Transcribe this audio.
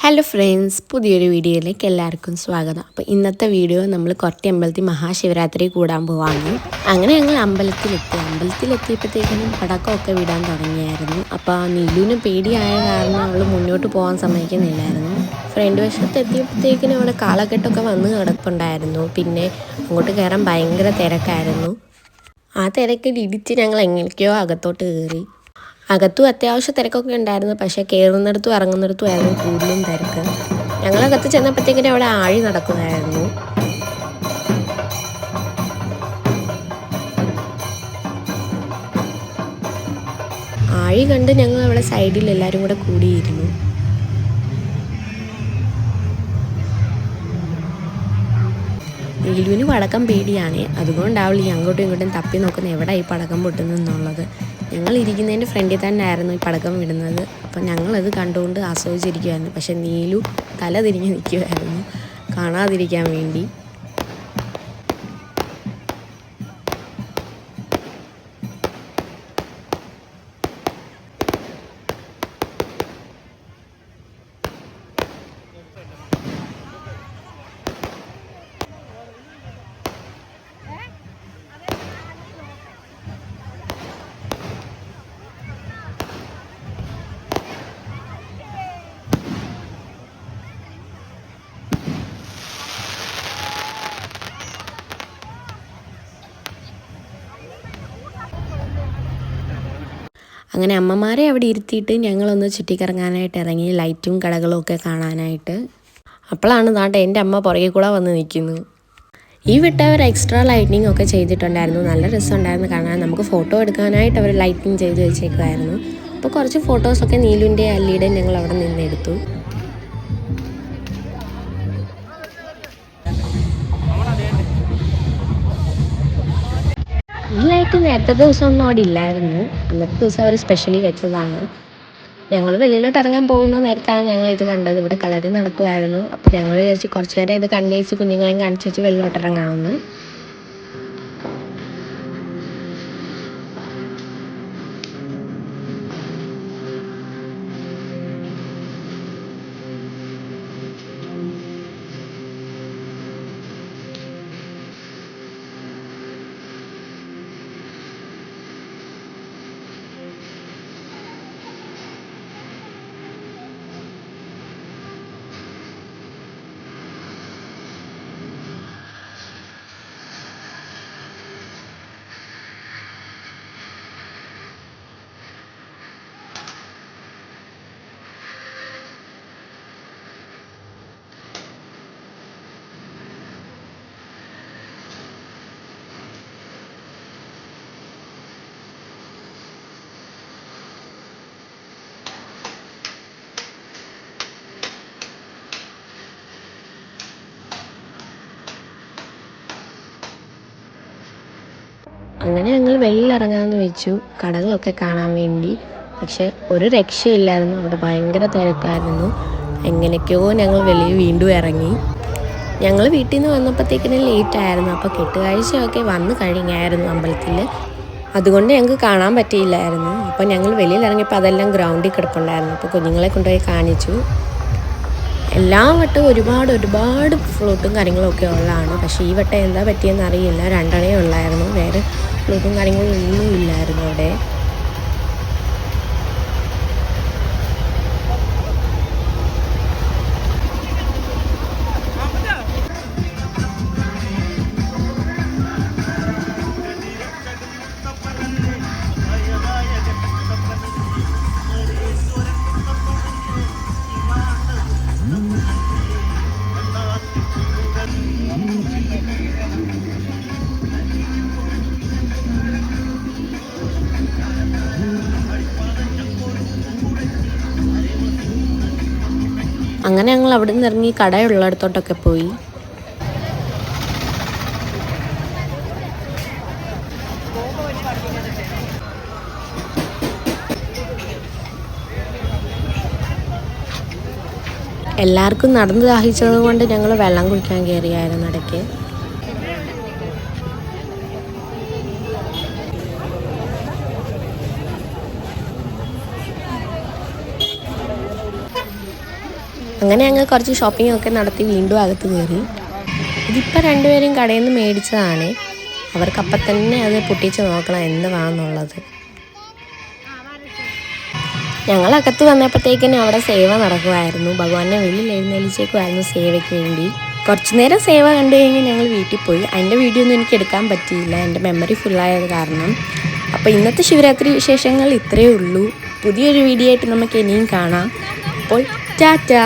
Hello friends, പുതിയൊരു വീഡിയോയിലേക്ക് എല്ലാവർക്കും സ്വാഗതം. അപ്പോൾ ഇന്നത്തെ വീഡിയോ നമ്മൾ കൊരട്ടി അമ്പലത്തിൽ മഹാശിവരാത്രി കൂടാൻ പോവാണ്. അങ്ങനെ ഞങ്ങൾ അമ്പലത്തിലെത്തിയപ്പോഴത്തേക്കും പടക്കമൊക്കെ വിടാൻ തുടങ്ങിയായിരുന്നു. അപ്പോൾ നീലുവിന് പേടിയായ കാരണം അവൾ മുന്നോട്ട് പോകാൻ സമ്മതിക്കുന്നില്ലായിരുന്നു. ഫ്രണ്ട് വശത്ത് എത്തിയപ്പോഴത്തേക്കിനും അവിടെ കാളക്കെട്ടൊക്കെ വന്ന് കിടപ്പുണ്ടായിരുന്നു. പിന്നെ അങ്ങോട്ട് കയറാൻ ഭയങ്കര തിരക്കായിരുന്നു. ആ തിരക്കിൽ ഇടിച്ച് ഞങ്ങൾ എങ്ങനെയൊക്കെയോ അകത്തോട്ട് കയറി. അകത്തും അത്യാവശ്യം തിരക്കൊക്കെ ഉണ്ടായിരുന്നു. പക്ഷേ കയറുന്നിടത്തും ഇറങ്ങുന്നിടത്തും ആയിരുന്നു കൂടുതലും തിരക്ക്. ഞങ്ങളകത്ത് ചെന്നപ്പോഴത്തേക്കിനും അവിടെ ആഴി നടക്കുമായിരുന്നു. ആഴി കണ്ട് ഞങ്ങൾ അവിടെ സൈഡിൽ എല്ലാവരും കൂടെ കൂടിയിരുന്നു. നീലുവിന് പടക്കം പേടിയാണ്. അതുകൊണ്ടാവൾ ഈ അങ്ങോട്ടും ഇങ്ങോട്ടും തപ്പി നോക്കുന്നത് എവിടെ ഈ പടക്കം പൊട്ടുന്നെന്നുള്ളത്. ഞങ്ങൾ ഇരിക്കുന്നതിൻ്റെ ഫ്രണ്ടിൽ തന്നെ ആയിരുന്നു ഈ പടക്കം വിടുന്നത്. അപ്പം ഞങ്ങളത് കണ്ടുകൊണ്ട് ആസ്വദിച്ചിരിക്കുമായിരുന്നു. പക്ഷെ നീലു തല തിരിഞ്ഞ് നിൽക്കുമായിരുന്നു കാണാതിരിക്കാൻ വേണ്ടി. അങ്ങനെ അമ്മമാരെ അവിടെ ഇരുത്തിയിട്ട് ഞങ്ങളൊന്ന് ചുറ്റിക്കറങ്ങാനായിട്ട് ഇറങ്ങി, ലൈറ്റും കടകളും ഒക്കെ കാണാനായിട്ട്. അപ്പോഴാണ് നാട്ടെ എൻ്റെ അമ്മ പുറകെ കൂടെ വന്ന് നിൽക്കുന്നു. ഈ വിട്ട അവർ എക്സ്ട്രാ ലൈറ്റിനിങ് ഒക്കെ ചെയ്തിട്ടുണ്ടായിരുന്നു. നല്ല രസമുണ്ടായിരുന്നു കാണാൻ. നമുക്ക് ഫോട്ടോ എടുക്കാനായിട്ട് അവർ ലൈറ്റിങ് ചെയ്ത് വെച്ചേക്കുമായിരുന്നു. അപ്പോൾ കുറച്ച് ഫോട്ടോസൊക്കെ നീലുവിൻ്റെ അല്ലിയുടെയും ഞങ്ങൾ അവിടെ നിന്നെടുത്തു. ഈ ലൈറ്റ് നേരത്തെ ദിവസം ഒന്നും അവിടെ ഇല്ലായിരുന്നു. അന്നത്തെ ദിവസം അവർ സ്പെഷ്യലി വെച്ചതാണ്. ഞങ്ങൾ വെളിയിലോട്ട് ഇറങ്ങാൻ പോകുന്ന നേരത്താണ് ഞങ്ങൾ ഇത് കണ്ടത്. ഇവിടെ കളരി നടക്കുമായിരുന്നു. അപ്പോൾ ഞങ്ങൾ വിചാരിച്ച് കുറച്ച് നേരം ഇത് കണ്ടേച്ച് കുഞ്ഞുങ്ങളെയും കാണിച്ച് വെച്ച് വെളിയിലോട്ട് ഇറങ്ങാമെന്ന്. അങ്ങനെ ഞങ്ങൾ വെളിയിലിറങ്ങാമെന്ന് വെച്ചു, കടകളൊക്കെ കാണാൻ വേണ്ടി. പക്ഷെ ഒരു രക്ഷയില്ലായിരുന്നു. അവിടെ ഭയങ്കര തിരക്കായിരുന്നു. എങ്ങനെയൊക്കെയോ ഞങ്ങൾ വെളിയിൽ വീണ്ടും ഇറങ്ങി. ഞങ്ങൾ വീട്ടിൽ നിന്ന് വന്നപ്പോഴത്തേക്കിനും ലേറ്റായിരുന്നു. അപ്പോൾ കെട്ടുകാഴ്ചയൊക്കെ വന്നു കഴിഞ്ഞായിരുന്നു അമ്പലത്തിൽ. അതുകൊണ്ട് ഞങ്ങൾക്ക് കാണാൻ പറ്റിയില്ലായിരുന്നു. അപ്പോൾ ഞങ്ങൾ വെളിയിൽ ഇറങ്ങിയപ്പോൾ അതെല്ലാം ഗ്രൗണ്ടിൽ കിടപ്പുണ്ടായിരുന്നു. അപ്പോൾ കുഞ്ഞുങ്ങളെ കൊണ്ടുപോയി കാണിച്ചു. എല്ലാ വട്ടവും ഒരുപാട് ഫ്ലോട്ടും കാര്യങ്ങളൊക്കെ ഉള്ളതാണ്. പക്ഷേ ഈ വട്ടം എന്താ പറ്റിയെന്ന് അറിയില്ല. രണ്ടെണ്ണേ ഉള്ളായിരുന്നു. വേറെ ഫ്ലോട്ടും കാര്യങ്ങളും ഒന്നും ഇല്ലായിരുന്നു അവിടെ. അങ്ങനെ ഞങ്ങൾ അവിടെ നിന്ന് ഇറങ്ങി കടയുള്ളിടത്തോട്ടൊക്കെ പോയി. എല്ലാവർക്കും നടന്ന് ദാഹിച്ചത് കൊണ്ട് ഞങ്ങൾ വെള്ളം കുടിക്കാൻ കയറിയായിരുന്നു ഇടയ്ക്ക്. അങ്ങനെ ഞങ്ങൾ കുറച്ച് ഷോപ്പിംഗ് ഒക്കെ നടത്തി വീണ്ടും അകത്ത് കയറി. ഇതിപ്പോൾ രണ്ടുപേരും കടയിൽ നിന്ന് മേടിച്ചതാണ്. അവർക്കപ്പം തന്നെ അത് പൊട്ടിച്ച് നോക്കണം എന്തുവാണെന്നുള്ളത്. ഞങ്ങളകത്ത് വന്നപ്പോഴത്തേക്കിനും അവിടെ സേവ നടക്കുമായിരുന്നു. ഭഗവാനെ വെളിയിൽ എഴുന്നേൽച്ചേക്കുമായിരുന്നു സേവയ്ക്ക് വേണ്ടി. കുറച്ച് നേരം സേവ കണ്ടു കഴിഞ്ഞ് ഞങ്ങൾ വീട്ടിൽ പോയി. അതിൻ്റെ വീഡിയോ ഒന്നും എനിക്ക് എടുക്കാൻ പറ്റിയില്ല, എൻ്റെ മെമ്മറി ഫുള്ളായത് കാരണം. അപ്പോൾ ഇന്നത്തെ ശിവരാത്രി വിശേഷങ്ങൾ ഇത്രയേ ഉള്ളൂ. പുതിയൊരു വീഡിയോ ആയിട്ട് നമുക്ക് ഇനിയും കാണാം. അപ്പോൾ ടാറ്റാ.